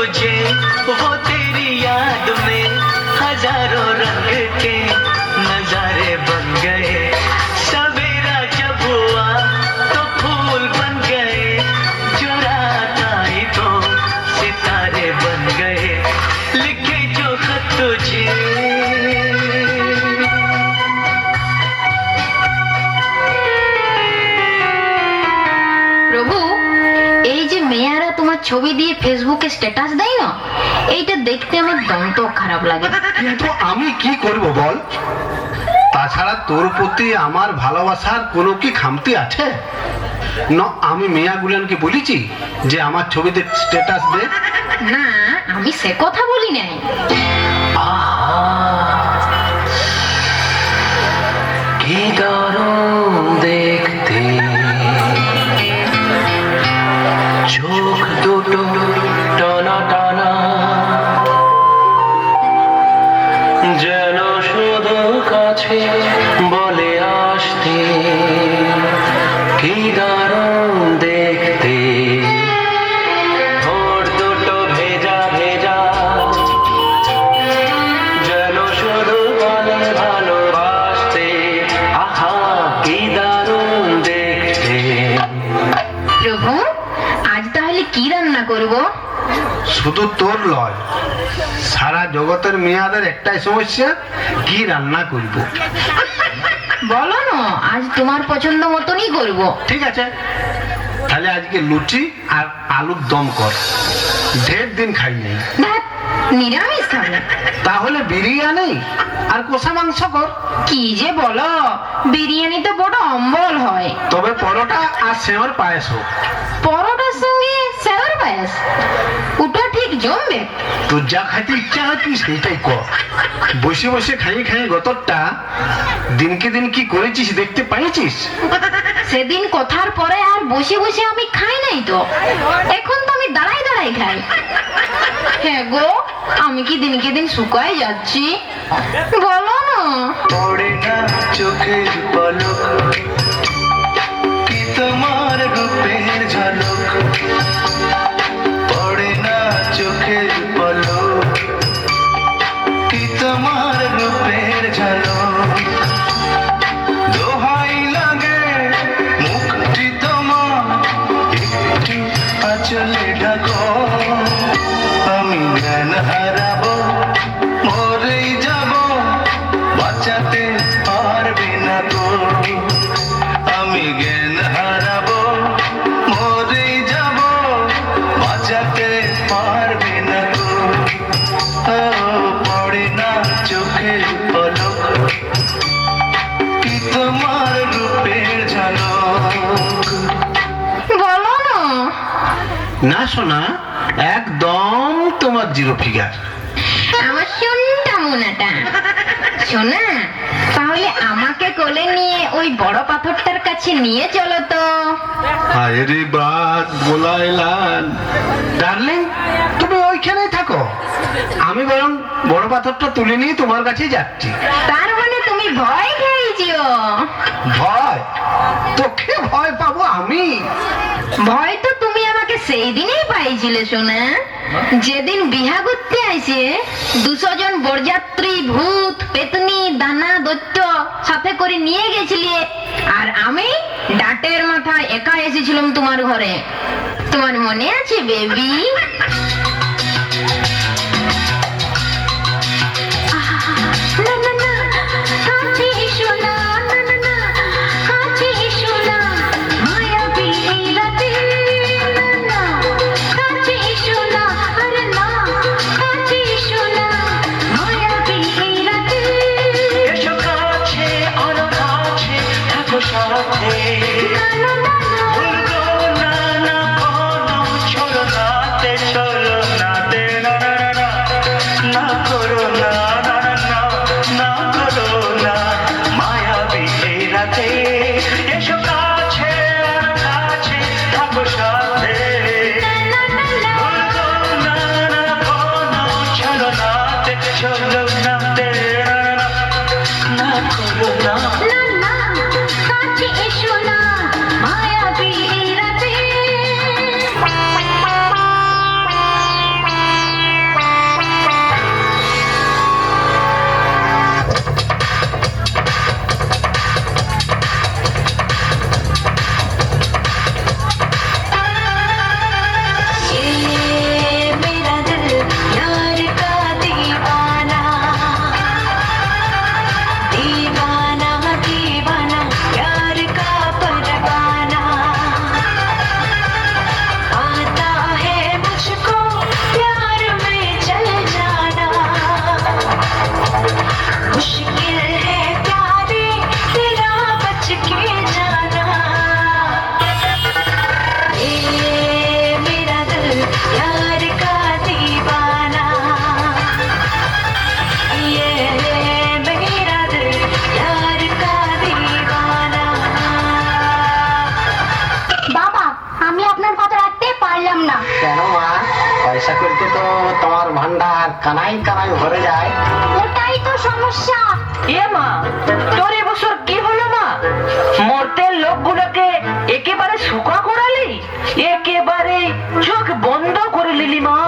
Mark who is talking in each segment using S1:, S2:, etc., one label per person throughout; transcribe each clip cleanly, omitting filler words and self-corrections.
S1: तुझे वो तेरी याद में हजारों रंग के नजारे बन गए। सवेरा जब हुआ तो फूल बन गए, जो रात आई तो सितारे बन गए, लिखे जो खत तुझे।
S2: প্রভু, এই যে মেয়েরা তোমার ছবি দিয়ে ফেসবুকে স্ট্যাটাস দেয় না, এইটা দেখতে আমার দন্ত খারাপ লাগে।
S3: কিন্তু আমি কি করব বল? তাছাড়া তোর প্রতি আমার ভালোবাসার কোনো কি খামতি আছে? না, আমি মেয়াগুলানকে বলেছি যে আমার ছবিতে স্ট্যাটাস দে।
S2: না, আমি সে কথা বলি নাই।
S1: কি দারুণ দেখতে, চোখ দুটো টানা টানা, যেন শুধু কাছে বলে আসতে। কি দারুণ দেখতে, ঠোঁট দুটো ভেজা ভেজা, যেন শুধু বলে ভালোবাসতে। আহা কি দারুণ দেখতে।
S2: প্রভু, আজ তাহলে কি রান্না করব?
S3: শুধু তোর লয়, সারা জগতের মেয়াদের একটাই সমস্যা, কি রান্না করব।
S2: বলো না, আজ তোমার পছন্দ মতনই করব।
S3: ঠিক আছে, তাহলে আজকে লুচি আর আলুর দম কর, ঢের দিন খাই নাই।
S2: ধ্যাৎ, নিরামিষ খাবে?
S3: তাহলে বিরিয়ানি আর কষা মাংস কর।
S2: কি যে বলো, বিরিয়ানি তো বড় অম্বল হয়।
S3: তবে পরোটা আর সেওর পায়েস হোক।
S2: পরোটার সঙ্গে সেওর পায়েস, ওটা ঠিক জমবে।
S3: তোর যা খাইতে ইচ্ছা হয় তুই সেইটাই কর। বসে বসে খাইয়ে খাইয়ে গতরটা দিনকে দিন কি করেছিস দেখতে পাইছিস?
S2: সেদিন কথার পরে আর বসে বসে আমি খাই নাই তো, এখন তো আমি দাঁড়াই দাঁড়াই খাই। হ্যাঁ গো, আমি কি দিনকে দিন শুকাই যাচ্ছি? বলো না।
S1: পড়ে না চোখের পলক, কি তোমার রূপের ঝলক। পড়ে না চোখের পলক, কি তোমার রূপের ঝলক। দোহাই লাগে মুখটি তোমার, একটু আঁচলে ঢাকো। আমি জ্ঞান হারাবো, মরেই যাব, বাঁচাতে পারবে না গো। আমি জ্ঞান হারাবো, মরেই যাব, বাঁচাতে পারবে না গো। ও পড়ে না চোখের পলক, কি তোমার রূপের ঝলক।
S2: বলো না।
S3: না শোনা, একদম তোমার জিরো ফিগার।
S2: আমার শোনটা মোনাটা। শোনা, তাহলে আমাকে কোলে নিয়ে ওই বড় পাথরটার কাছে নিয়ে চলো তো।
S3: হায় রে বাদ গোলাইলান। ডার্লিং, তুমি ওইখানেই থাকো, আমি বরং বড় পাথরটা তুলে নিয়ে তোমার কাছেই যাচ্ছি।
S2: তার মানে তুমি ভয় খেয়েছিও?
S3: ভয়? তোকে ভয় পাবো আমি?
S2: ভয় তো তুমি আমাকে সেই দিনেই পাইছিলে সোনা, যেদিন বিহা করতে আইছে 200 জন বরযাত্রী, ভূত, পেতনি, দানা, দৈত্য সাথে করে নিয়ে গেছিলে, আর আমি ডাটের মাথায় একা এসেছিলাম তোমার ঘরে। তোমার মনে আছে বেবি? না না না, কাছে এসো না, না না না, কাছে এসো না, মায়াবী এই রাতে, না না, কাছে এসো না, আরে না, কাছে এসো না, মায়াবী এই রাতে।
S1: এসো কাছে, আরো কাছে থাকো সাথে।
S2: না না না না,
S1: ভুলবো না না কোনো ছলনাতে, চলো না।
S4: এতে তো তোমার ভান্ডার কানাই কানাই ভরে যায়।
S2: ওটাই তো সমস্যা।
S5: এ মা, তোর এবছর কি হলো মা? মর্তের লোকগুলোকে একেবারে শোকা করালি, একেবারে চোখ বন্ধ করে নিলি মা।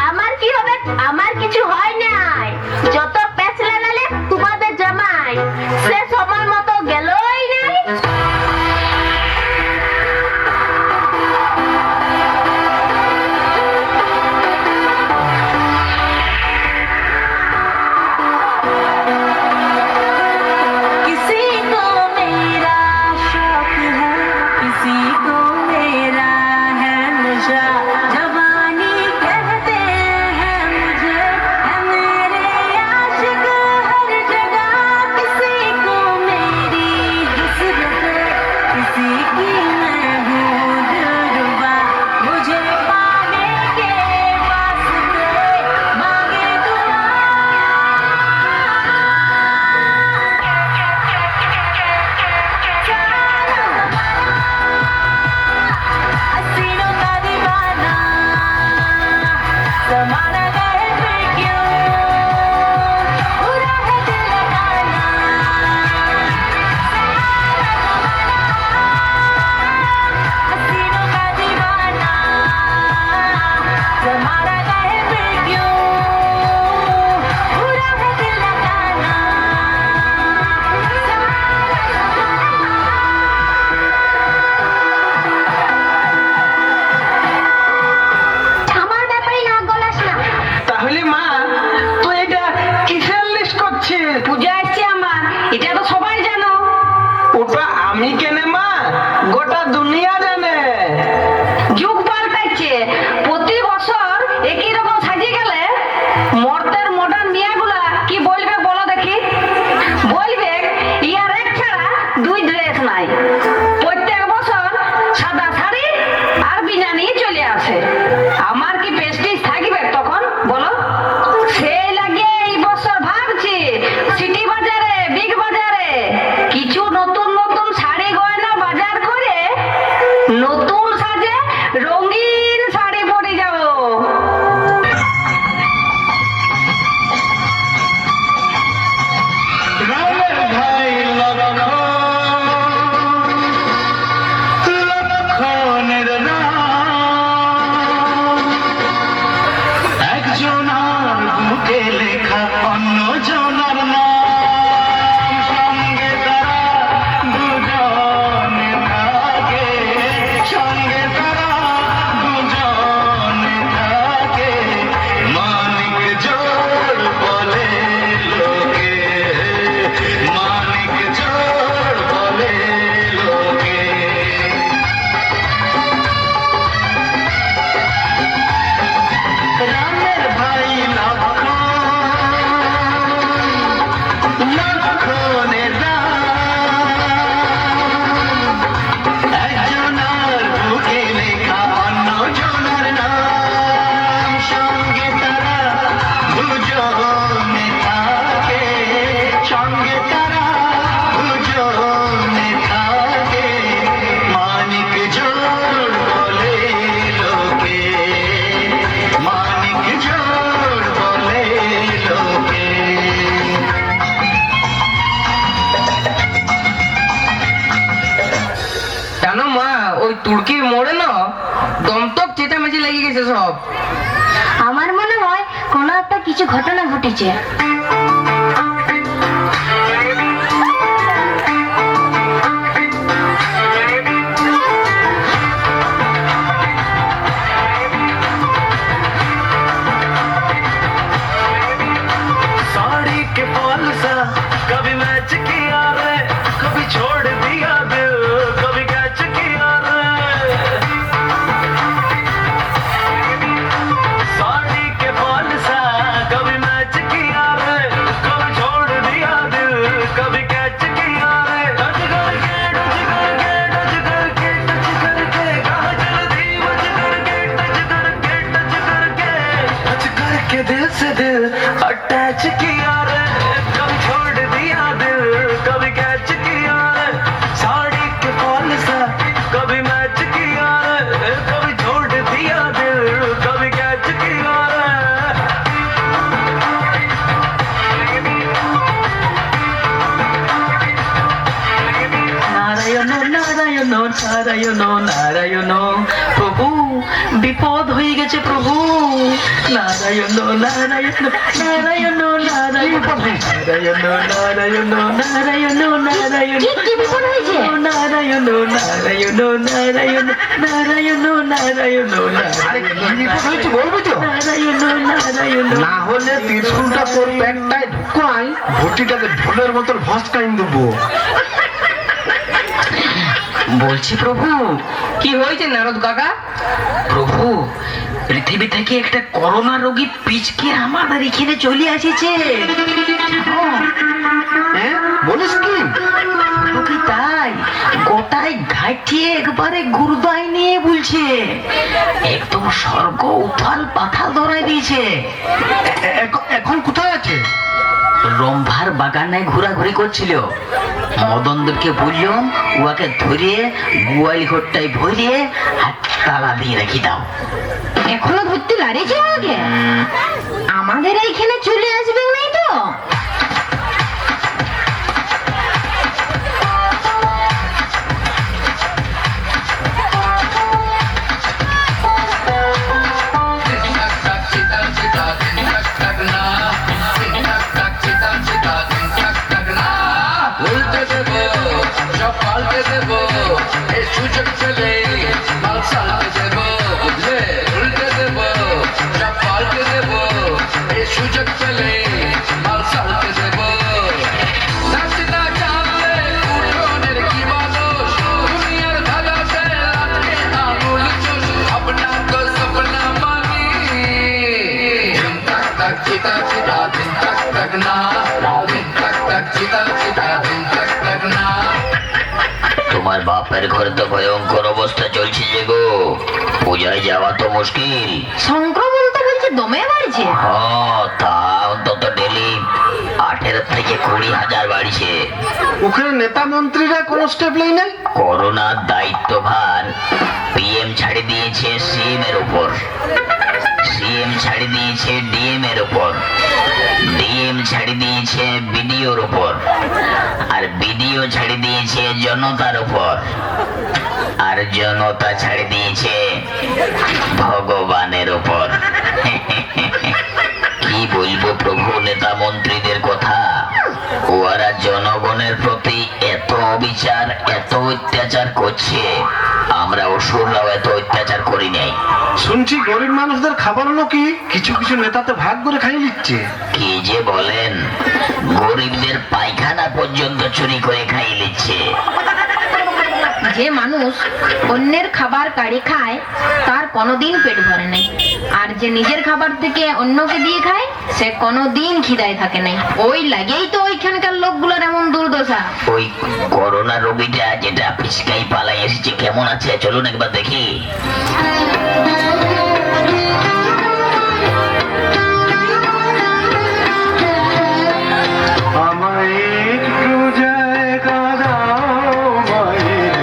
S2: আমার কি হবে? আমার কিছু হয় নাই। যত প্যাচ লাগালে তোমাদের জামাই সে সময় মতো গেলই নাই।
S6: किसी को मेरा शौक है, किसी को मेरा है नशा। जवानी कहते हैं मुझे, है मेरे आशिक हर जगह। किसी को मेरी हसरत, किसी की मैं हूँ दिलरुबा। मुझे पाने के वास्ते मांगे दुआ। हसीनों का दीवाना, ज़माना गए फिर क्यों, बुरा है दिल लगाना। हसीनों का दीवाना, ज़माना गए फिर क्यों, बुरा है दिल लगाना।
S2: আমার ব্যাপারে না গলাস না।
S5: তাহলে মা, তুই এটা কিসের লিস্ট করছিস? পূজা আসছে আমার, এটা তো সবাই জানো। ওটা আমি কেনে মা, গোটা দুনিয়া জানে। যুগ পাল্টাচ্ছে, প্রতি বছর একই রকম সাজিয়ে গেলে মর্তের মডার্ন মিয়াগুলা কি বলবে বলো দেখি? বলবে ইয়ার এক ছাড়া দুই ড্রেস নাই। প্রত্যেক বছর সাদা শাড়ি আর বিনা নিয়ে চলে আসে। আমার কি প্রেস্টিজ থাকবে তখন বলো? সেই লাগে এই বছর ভাবছি সিটি বাজারে, বিগ বাজারে কিছু নতুন নতুন শাড়ি গয়না বাজার করে নতুন সাজে রঙিন শাড়ি পরে যাবো।
S1: রামের ভাই লক্ষণের একজনার বুকে লেখা অন্য জনার নাম, সঙ্গে তারা দুজনে থাকে, সঙ্গে তারা দুজনে থাকে। মানিক জোড় বলে লোকে, মানিক জোড় বলে লোকে। রামের ভাই লক্ষণের একজনার বুকে লেখা অন্য জনার নাম, সঙ্গে তারা দুজনে থাকে, সঙ্গে তারা দুজনে থাকে। মানিক জোড় বলে লোকে, মানিক জোড় বলে লোকে।
S5: জানো মা, ওই তুর্কির মোড়ে না দমতক চেঁচামেচি লেগে গেছে সব।
S2: আমার মনে হয় কোনো একটা কিছু ঘটনা ঘটেছে।
S1: साड़ी के फॉल सा कभी मैच किया रे, कभी छोड़ दिया दिल, कभी कैच किया रे। साड़ी के फॉल सा कभी मैच किया रे, कभी छोड़ दिया दिल, कभी कैच किया रे। टच करके टच करके टच करके टच करके कहाँ जल्दी बच करके टच करके टच करके टच करके दिल से दिल अटैच किया रे, कभी छोड़ दिया दिल, कभी कैच किया रे। साड़ी के फॉल सा कभी मैच किया रे, कभी छोड़ दिया दिल, कभी कैच किया নারায়ণ নারায়ণ প্রভু বিপদ হয়ে গেছে প্রভু নারায়ণ নারায়ণ নারায়ণ নারায়ণ নারায়ণ নারায়ণ নারায়ণ নারায়ণ
S2: কি বিপদ হয়েছে?
S1: নারায়ণ নারায়ণ নারায়ণ নারায়ণ নারায়ণ
S3: আরে কি বিপদ হয়েছে বলবি তো?
S1: নারায়ণ নারায়ণ
S3: না হলে ত্রিশূলটা তোর পেটটায় ঢুকাই ভর্তিটাকে ঢোলের মতন ভস্কাইন দেবো।
S1: বলছি প্রভু
S5: কি হয়েছে নারদ কাকা?
S1: প্রভু পৃথিবী থেকে একটা করোনা রোগী পিচকে আমাদের এখানে চলে আসেছে
S3: হ্যাঁ বলিস কি?
S1: রোগী তাই গোটায় ঘাটিয়ে একবারে গুরদাই নিয়ে বলছে একদম স্বর্গ উথাল পাথাল ধরাই দিয়েছে
S3: এখন কোথায় আছে?
S1: রম্ভার বাগানে ঘোরাঘুরি করছিল মদনদেরকে বললাম উহাকে ধরে গোয়াল ঘরটায় ভরিয়ে আর তালা দিয়ে রেখে দাও
S2: এখনো ধরতে লাড়িয়েছে আমাকে? আমাদের এইখানে চলে আসবে নাই তো?
S7: উল্টে দেবো সব পাল্টে দেবো এই সুযোগ পেলে মাল সালটে দেবো বুঝলে উল্টে দেবো সব পাল্টে দেবো এই সুযোগ পেলে মাল সালটে দেবো নাচতে না জানলে উঠোনের কি মানুষ দুনিয়ার ধাগাতে রাত্রে আঙুল চুষ अपना को सपना मानी दिन तक तक चिता चिता दिन तक तक ना दिन तक तक चिता चिता दिन तक तक ना
S8: তোমার বাপের ঘরে তো ভয়ঙ্কর অবস্থা চলছে যে গো পূজায় যাওয়া তো মুশকিল
S2: সংক্রমণ তো বলছে দমে বাড়ছে।
S8: তা অন্তত ডেলি 18 থেকে 20,000 বাড়ছে
S3: ওখানে নেতা মন্ত্রীরা কোনো স্টেপ নেই নাই?
S8: করোনার দায়িত্বভার পিএম ছাড়ি দিয়েছে সিএম এর উপর, সিএম ছাড়ি দিয়েছে ডিএম এর উপর, ডিএম ছাড়ি দিয়েছে বিডিওর উপর, আর বিডিও ছাড়ি দিয়েছে জনতার উপর, আর জনতা ছাড়ি দিয়েছে ভগবানের উপর। কি বলবো প্রভু নেতা মন্ত্রীদের কথা, ওরা জনগণের প্রতি এত অবিচার এত অত্যাচার করছে, আমরা অসুররাও এত অত্যাচার করি নাই।
S3: শুনছি গরিব মানুষদের খাবার হলো কি কিছু কিছু নেতাতে ভাগ করে খাইয়ে নিচ্ছে।
S8: কি যে বলেন, গরিবদের পায়খানা পর্যন্ত চুরি করে খাইয়ে নিচ্ছে।
S2: যে মানুষ অন্যের খাবার কাড়ি খায় তার কোনোদিন পেট ভরে নাই, আর যে নিজের খাবার থেকে অন্যকে দিয়ে খায় সে কোনোদিন খিদায় থাকে নাই। ওই লাগেই তো ওইখানকার লোকগুলোর এমন দুর্দশা।
S8: ওই করোনা রোগীটা যেটা পিচকাই পালাই এসেছে কেমন আছে চলুন একবার দেখি।
S3: আমায় একটু জায়গা দাও মায়ের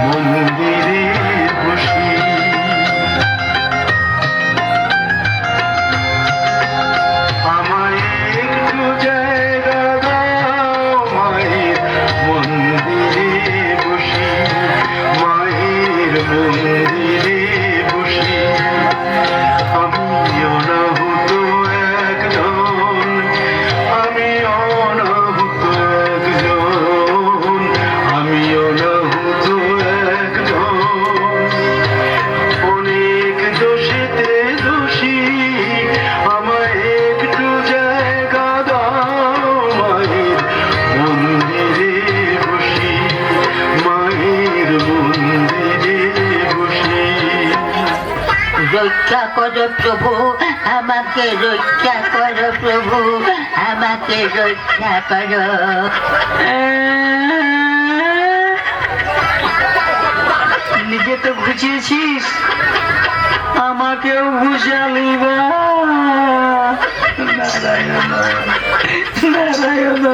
S3: মন্দিরে বসি, আমায় একটু জায়গা দাও মায়ের মন্দিরে বসি, মায়ের মন্দিরে বসি। আমি অনাহুত একজন, আমি অনাহুত একজন, আমি অনাহুত একজন, অনেক দোষেতে দোষী, আমায় একটু জায়গা দাও মায়ের মন্দিরে বসি, মায়ের মন্দিরে বসি।
S8: রক্ষা করো প্রভু আমাকে, রক্ষা করো প্রভু আমাকে, রক্ষা করো।
S1: নিজে তো ঘুচিয়েছিস আমাকেও ঘুষালি নারায়ণ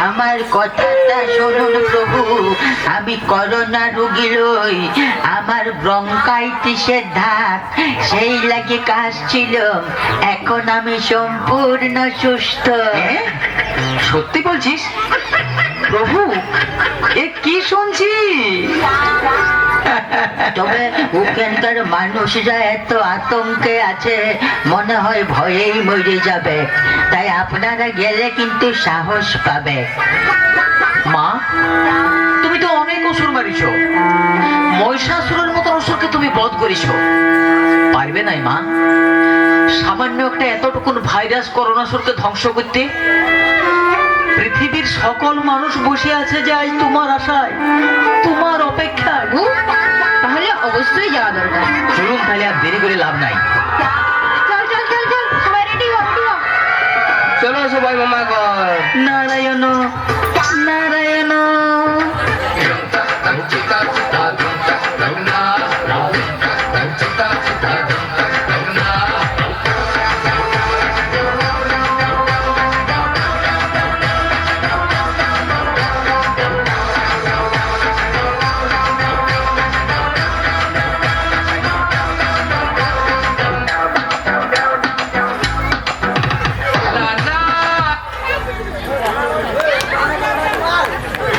S8: আমার কথাটা শুনুন প্রভু, আমি করোনা রোগী লই, আমার ব্রঙ্কাইটিসের ধাক সেই লাগে কাশছিল, এখন আমি সম্পূর্ণ সুস্থ।
S1: সত্যি বলছিস প্রভু? এ কি শুনছি?
S9: তবে ওখানকার মানুষরা এত আতঙ্কে আছে, মনে হয় ভয়েই মরে যাবে। তাই আপনারা গেলে কিন্তু সাহস পাবে।
S8: মা, তুমি তো অনেক অসুর মারিছ, মহিষাসুরের মতো অসুরকে তুমি বধ করিছ, পারবে নাই মা সামান্য একটা এতটুকুন ভাইরাস করোনাসুরকে ধ্বংস করতে? পৃথিবীর সকল মানুষ বসে আছে যে আজ তোমার আশায়, তোমার অপেক্ষায়।
S2: তাহলে অবশ্যই যাওয়া দরকার।
S8: চলুন তাহলে আর দেরি করে লাভ নাই।
S2: চল চল চল চল, সবাই রেডি হও, রেডি হও।
S5: চলো সবাই মামা ঘর।
S8: নারায়ণ নারায়ণ।
S7: চিতা চিতা